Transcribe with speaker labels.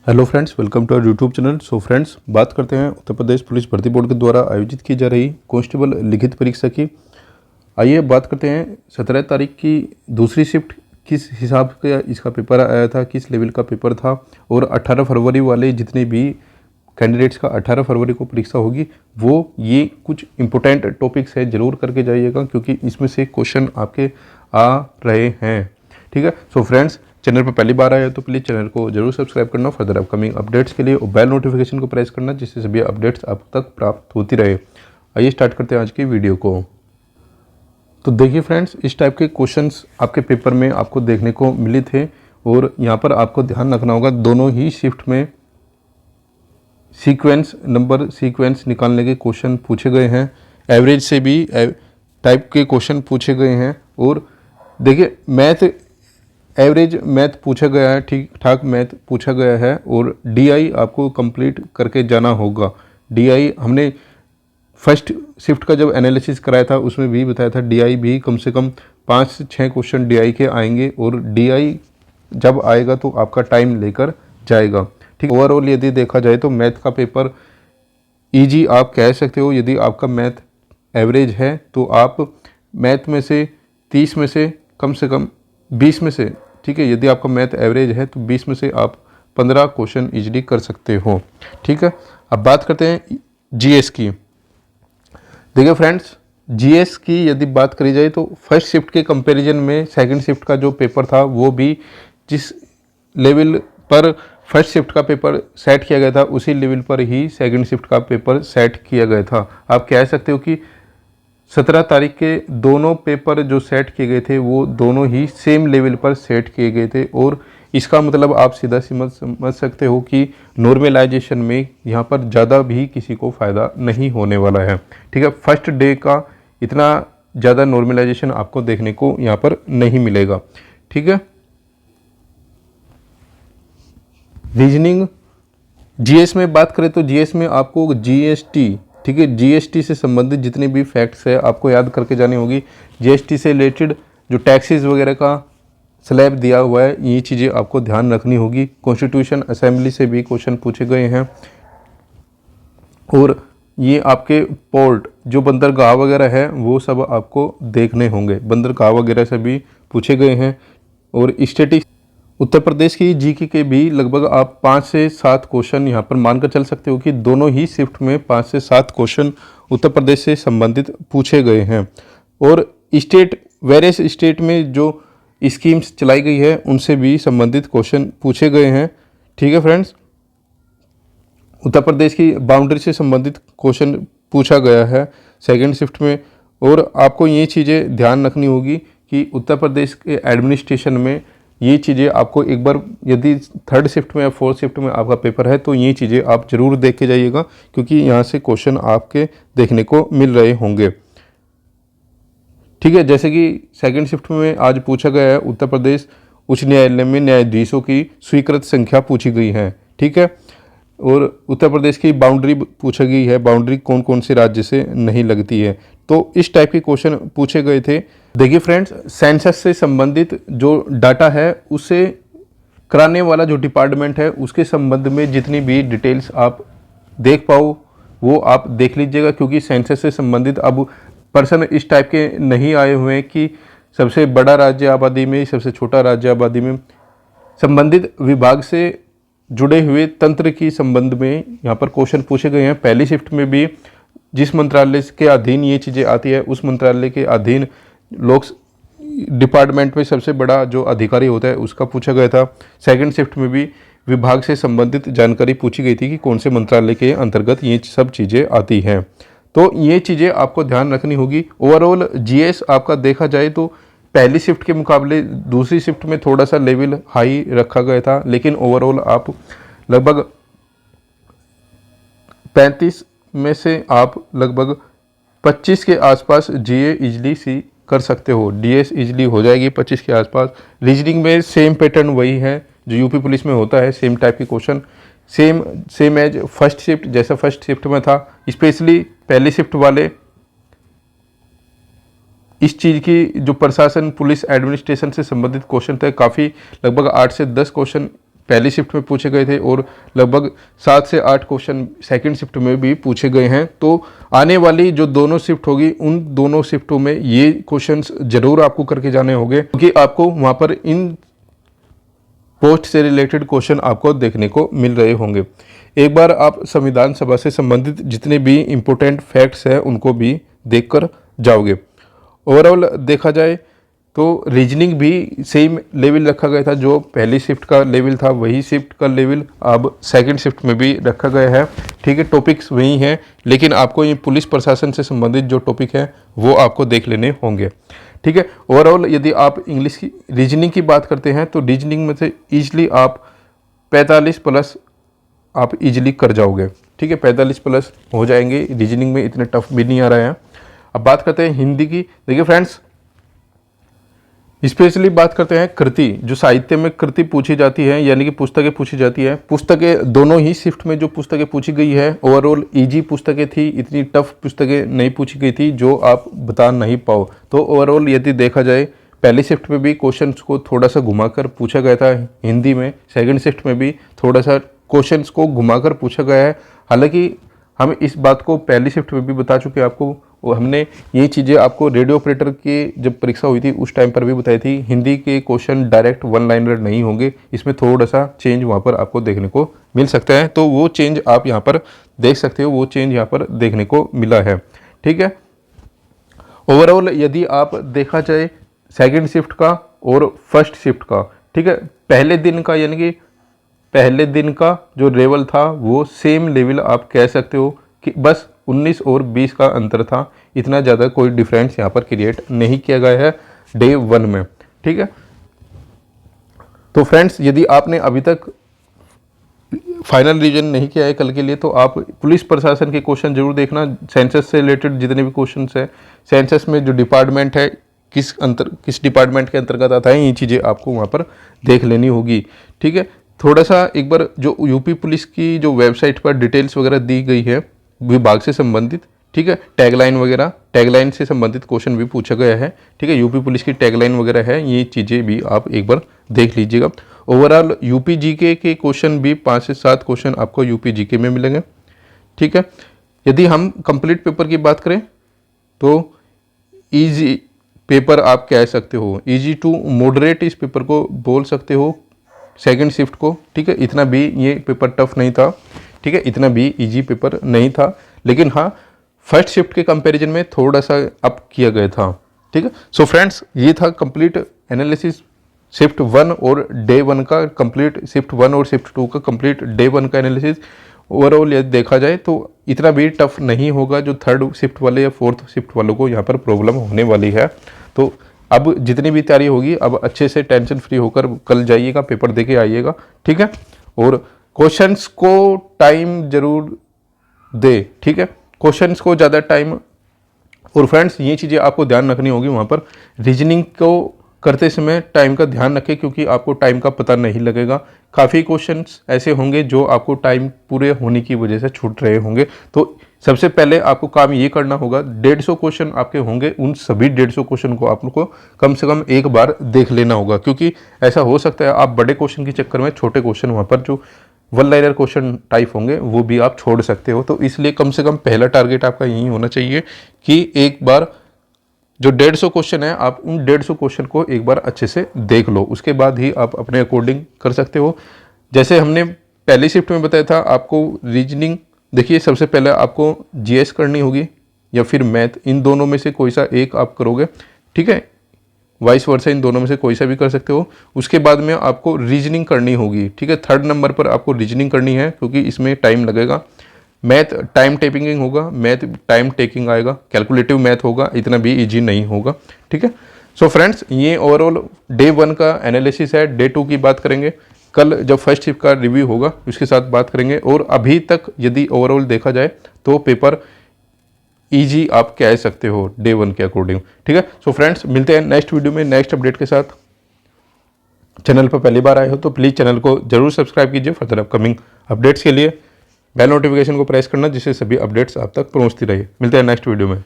Speaker 1: Hello friends, welcome to our YouTube channel. So friends, बात करते हैं उत्तर प्रदेश पुलिस भर्ती बोर्ड के द्वारा आयोजित की जा रही कांस्टेबल लिखित परीक्षा की। आइए बात करते हैं 17 तारीख की दूसरी शिफ्ट किस हिसाब से इसका पेपर आया था, किस लेवल का पेपर था, और 18 फरवरी वाले जितने भी कैंडिडेट्स का 18 फरवरी को परीक्षा होगी वो ये कुछ इंपॉर्टेंट टॉपिक्स है, ज़रूर करके जाइएगा क्योंकि इसमें से क्वेश्चन आपके आ रहे हैं। ठीक है। सो फ्रेंड्स, चैनल पर पहली बार आए तो प्लीज़ चैनल को जरूर सब्सक्राइब करना फर्दर अपकमिंग अपडेट्स के लिए, और बेल नोटिफिकेशन को प्रेस करना जिससे सभी अपडेट्स आप तक प्राप्त होती रहे। आइए स्टार्ट करते हैं आज की वीडियो को। तो देखिए फ्रेंड्स, इस टाइप के क्वेश्चंस आपके पेपर में आपको देखने को मिले थे, और यहाँ पर आपको ध्यान रखना होगा दोनों ही शिफ्ट में सीक्वेंस निकालने के क्वेश्चन पूछे गए हैं। एवरेज से भी टाइप के क्वेश्चन पूछे गए हैं। और देखिए, एवरेज मैथ पूछा गया है, ठीक ठाक मैथ पूछा गया है, और डीआई आपको कंप्लीट करके जाना होगा। डीआई हमने फर्स्ट शिफ्ट का जब एनालिसिस कराया था उसमें भी बताया था डीआई भी कम से कम 5 से 6 क्वेश्चन डीआई के आएंगे, और डीआई जब आएगा तो आपका टाइम लेकर जाएगा। ठीक, ओवरऑल यदि देखा जाए तो मैथ का पेपर ईजी आप कह सकते हो। यदि आपका मैथ एवरेज है तो आप मैथ में से 30 में से कम 20 में से, ठीक है, यदि आपका मैथ एवरेज है तो 20 में से आप 15 क्वेश्चन इजीली कर सकते हो। ठीक है। अब बात करते हैं जीएस की। देखिए फ्रेंड्स, जीएस की यदि बात करी जाए तो फर्स्ट शिफ्ट के कंपैरिजन में सेकंड शिफ्ट का जो पेपर था वो भी जिस लेवल पर फर्स्ट शिफ्ट का पेपर सेट किया गया था उसी लेवल पर ही सेकंड शिफ्ट का पेपर सेट किया गया था। आप कह सकते हो कि 17 तारीख के दोनों पेपर जो सेट किए गए थे वो दोनों ही सेम लेवल पर सेट किए गए थे, और इसका मतलब आप सीधा समझ सकते हो कि नॉर्मलाइजेशन में यहाँ पर ज़्यादा भी किसी को फ़ायदा नहीं होने वाला है। ठीक है। फर्स्ट डे का इतना ज़्यादा नॉर्मलाइजेशन आपको देखने को यहाँ पर नहीं मिलेगा। ठीक है। रीजनिंग जीएस में बात करें तो जीएस में आपको जीएसटी, ठीक है, जीएसटी से संबंधित जितने भी फैक्ट्स है आपको याद करके जानी होगी। जीएसटी से रिलेटेड जो टैक्सेस वगैरह का स्लैब दिया हुआ है ये चीज़ें आपको ध्यान रखनी होगी। कॉन्स्टिट्यूशन असेंबली से भी क्वेश्चन पूछे गए हैं, और ये आपके पोर्ट जो बंदरगाह वगैरह है वो सब आपको देखने होंगे, बंदरगाह वगैरह से भी पूछे गए हैं। और स्टैटिस्टिक्स उत्तर प्रदेश की जीके के भी लगभग आप 5 से 7 क्वेश्चन यहाँ पर मानकर चल सकते हो कि दोनों ही शिफ्ट में 5 से 7 क्वेश्चन उत्तर प्रदेश से संबंधित पूछे गए हैं। और वेरियस स्टेट में जो स्कीम्स चलाई गई है उनसे भी संबंधित क्वेश्चन पूछे गए हैं। ठीक है फ्रेंड्स, उत्तर प्रदेश की बाउंड्री से संबंधित क्वेश्चन पूछा गया है सेकेंड शिफ्ट में। और आपको ये चीज़ें ध्यान रखनी होगी कि उत्तर प्रदेश के एडमिनिस्ट्रेशन में ये चीज़ें आपको एक बार यदि थर्ड शिफ्ट में या फोर्थ शिफ्ट में आपका पेपर है तो ये चीज़ें आप जरूर देख के जाइएगा क्योंकि यहाँ से क्वेश्चन आपके देखने को मिल रहे होंगे। ठीक है। जैसे कि सेकंड शिफ्ट में आज पूछा गया है उत्तर प्रदेश उच्च न्यायालय में न्यायाधीशों की स्वीकृत संख्या पूछी गई है। ठीक है। और उत्तर प्रदेश की बाउंड्री पूछी गई है, बाउंड्री कौन कौन से राज्य से नहीं लगती है। तो इस टाइप के क्वेश्चन पूछे गए थे। देखिए फ्रेंड्स, सेंसस से संबंधित जो डाटा है उसे कराने वाला जो डिपार्टमेंट है उसके संबंध में जितनी भी डिटेल्स आप देख पाओ वो आप देख लीजिएगा, क्योंकि सेंसस से संबंधित अब पर्सन इस टाइप के नहीं आए हुए हैं कि सबसे बड़ा राज्य आबादी में, सबसे छोटा राज्य आबादी में। संबंधित विभाग से जुड़े हुए तंत्र की संबंध में यहाँ पर क्वेश्चन पूछे गए हैं। पहली शिफ्ट में भी जिस मंत्रालय के अधीन ये चीज़ें आती है उस मंत्रालय के अधीन लोक डिपार्टमेंट में सबसे बड़ा जो अधिकारी होता है उसका पूछा गया था। सेकंड शिफ्ट में भी विभाग से संबंधित जानकारी पूछी गई थी कि कौन से मंत्रालय के अंतर्गत ये सब चीज़ें आती हैं। तो ये चीज़ें आपको ध्यान रखनी होगी। ओवरऑल जीएस आपका देखा जाए तो पहली शिफ्ट के मुकाबले दूसरी शिफ्ट में थोड़ा सा लेवल हाई रखा गया था, लेकिन ओवरऑल आप लगभग 35 में से आप लगभग 25 के आसपास जीए इजली सी कर सकते हो। डीएस इजली हो जाएगी 25 के आसपास। रीजनिंग में सेम पैटर्न वही है जो यूपी पुलिस में होता है, सेम टाइप के question, same as first shift जैसा फर्स्ट शिफ्ट में था। स्पेशली पहली शिफ्ट वाले इस चीज़ की जो प्रशासन पुलिस एडमिनिस्ट्रेशन से संबंधित क्वेश्चन थे काफ़ी लगभग 8 से 10 क्वेश्चन पहली शिफ्ट में पूछे गए थे और लगभग 7 से 8 क्वेश्चन सेकंड शिफ्ट में भी पूछे गए हैं। तो आने वाली जो दोनों शिफ्ट होगी उन दोनों शिफ्टों में ये क्वेश्चंस जरूर आपको करके जाने होंगे, क्योंकि आपको वहाँ पर इन पोस्ट से रिलेटेड क्वेश्चन आपको देखने को मिल रहे होंगे। एक बार आप संविधान सभा से संबंधित जितने भी इम्पोर्टेंट फैक्ट्स हैं उनको भी देखकर जाओगे। ओवरऑल देखा जाए तो रीजनिंग भी सेम लेवल रखा गया था, जो पहली शिफ्ट का लेवल था वही शिफ्ट का लेवल अब सेकंड शिफ्ट में भी रखा गया है। ठीक है, टॉपिक्स वही हैं, लेकिन आपको ये पुलिस प्रशासन से संबंधित जो टॉपिक है वो आपको देख लेने होंगे। ठीक है, ओवरऑल यदि आप इंग्लिश की रीजनिंग की बात करते हैं तो रीजनिंग में से ईजिली आप 45 प्लस आप इजीली कर जाओगे। ठीक है, 45 प्लस हो जाएंगे, रीजनिंग में इतने टफ भी नहीं आ रहा है। अब बात करते हैं हिंदी की। देखिए फ्रेंड्स, स्पेशली बात करते हैं कृति, जो साहित्य में कृति पूछी जाती है यानी कि पुस्तकें पूछी जाती है। पुस्तकें दोनों ही शिफ्ट में जो पुस्तकें पूछी गई है ओवरऑल इजी पुस्तकें थी, इतनी टफ पुस्तकें नहीं पूछी गई थी जो आप बता नहीं पाओ। तो ओवरऑल यदि देखा जाए पहली शिफ्ट में भी क्वेश्चंस को थोड़ा सा घुमाकर पूछा गया था हिंदी में, सेकंड शिफ्ट में भी थोड़ा सा क्वेश्चंस को घुमाकर पूछा गया है। हालांकि हम इस बात को पहली शिफ्ट में भी बता चुके हैं आपको, और हमने ये चीज़ें आपको रेडियो ऑपरेटर की जब परीक्षा हुई थी उस टाइम पर भी बताई थी। हिंदी के क्वेश्चन डायरेक्ट वन लाइनर नहीं होंगे, इसमें थोड़ा सा चेंज वहाँ पर आपको देखने को मिल सकता है। तो वो चेंज आप यहाँ पर देख सकते हो, वो चेंज यहाँ पर देखने को मिला है। ठीक है, ओवरऑल यदि आप देखा जाए सेकेंड शिफ्ट का और फर्स्ट शिफ्ट का, ठीक है, पहले दिन का यानी कि पहले दिन का जो लेवल था वो सेम लेवल आप कह सकते हो कि बस 19 और 20 का अंतर था, इतना ज़्यादा कोई डिफरेंस यहाँ पर क्रिएट नहीं किया गया है डे 1 में। ठीक है, तो फ्रेंड्स यदि आपने अभी तक फाइनल रिवीजन नहीं किया है कल के लिए तो आप पुलिस प्रशासन के क्वेश्चन जरूर देखना। सेंसस से रिलेटेड जितने भी क्वेश्चन है, सेंसस में जो डिपार्टमेंट है किस डिपार्टमेंट के अंतर्गत आता है, ये चीज़ें आपको वहाँ पर देख लेनी होगी। ठीक है, थोड़ा सा एक बार जो यूपी पुलिस की जो वेबसाइट पर डिटेल्स वगैरह दी गई है विभाग से संबंधित, ठीक है, टैगलाइन वगैरह, टैगलाइन से संबंधित क्वेश्चन भी पूछा गया है। ठीक है, यूपी पुलिस की टैगलाइन वगैरह है, ये चीज़ें भी आप एक बार देख लीजिएगा। ओवरऑल यूपी जीके के क्वेश्चन भी 5 से 7 क्वेश्चन आपको यूपी जीके में मिलेंगे। ठीक है, यदि हम कंप्लीट पेपर की बात करें तो ईजी पेपर आप कह सकते हो, ईजी टू मॉडरेट इस पेपर को बोल सकते हो सेकंड शिफ्ट को। ठीक है, इतना भी ये पेपर टफ नहीं था, ठीक है, इतना भी इजी पेपर नहीं था, लेकिन हाँ फर्स्ट शिफ्ट के कंपैरिजन में थोड़ा सा अप किया गया था। ठीक है, सो फ्रेंड्स ये था कंप्लीट एनालिसिस शिफ्ट 1 और डे 1 का, कंप्लीट शिफ्ट 1 और शिफ्ट 2 का कंप्लीट डे 1 का एनालिसिस। ओवरऑल यदि देखा जाए तो इतना भी टफ नहीं होगा जो थर्ड शिफ्ट वाले या फोर्थ शिफ्ट वालों को यहाँ पर प्रॉब्लम होने वाली है। तो अब जितनी भी तैयारी होगी अब अच्छे से टेंशन फ्री होकर कल जाइएगा, पेपर देके आइएगा। ठीक है, और क्वेश्चंस को टाइम जरूर दे। ठीक है, क्वेश्चंस को ज़्यादा टाइम, और फ्रेंड्स ये चीज़ें आपको ध्यान रखनी होगी वहाँ पर रीजनिंग को करते समय टाइम का ध्यान रखें, क्योंकि आपको टाइम का पता नहीं लगेगा। काफ़ी क्वेश्चंस ऐसे होंगे जो आपको टाइम पूरे होने की वजह से छूट रहे होंगे। तो सबसे पहले आपको काम ये करना होगा, 150 क्वेश्चन आपके होंगे, उन सभी 150 क्वेश्चन को आपको कम से कम एक बार देख लेना होगा, क्योंकि ऐसा हो सकता है आप बड़े क्वेश्चन के चक्कर में छोटे क्वेश्चन वहाँ पर जो वन लाइनर क्वेश्चन टाइप होंगे वो भी आप छोड़ सकते हो। तो इसलिए कम से कम पहला टारगेट आपका यही होना चाहिए कि एक बार जो 150 क्वेश्चन है आप उन 150 क्वेश्चन को एक बार अच्छे से देख लो, उसके बाद ही आप अपने अकॉर्डिंग कर सकते हो। जैसे हमने पहली शिफ्ट में बताया था आपको रीजनिंग, देखिए सबसे पहले आपको जीएस करनी होगी या फिर मैथ, इन दोनों में से कोई सा एक आप करोगे। ठीक है, वाइस वर्सा इन दोनों में से कोई सा भी कर सकते हो। उसके बाद में आपको रीजनिंग करनी होगी। ठीक है, थर्ड नंबर पर आपको रीजनिंग करनी है क्योंकि इसमें टाइम लगेगा। मैथ टाइम टेकिंग होगा, मैथ टाइम टेकिंग आएगा, कैलकुलेटिव मैथ होगा, इतना भी इजी नहीं होगा। ठीक है, सो फ्रेंड्स ये ओवरऑल डे 1 का एनालिसिस है। डे 2 की बात करेंगे कल जब फर्स्ट शिफ्ट का रिव्यू होगा उसके साथ बात करेंगे। और अभी तक यदि ओवरऑल देखा जाए तो पेपर इजी आप कह सकते हो डे 1 के अकॉर्डिंग। ठीक है, सो फ्रेंड्स मिलते हैं नेक्स्ट वीडियो में नेक्स्ट अपडेट के साथ। चैनल पर पहली बार आए हो तो प्लीज़ चैनल को जरूर सब्सक्राइब कीजिए फर्दर अपकमिंग अपडेट्स के लिए। बेल नोटिफिकेशन को प्रेस करना जिससे सभी अपडेट्स आप तक पहुंचती रहे। मिलते हैं नेक्स्ट वीडियो में।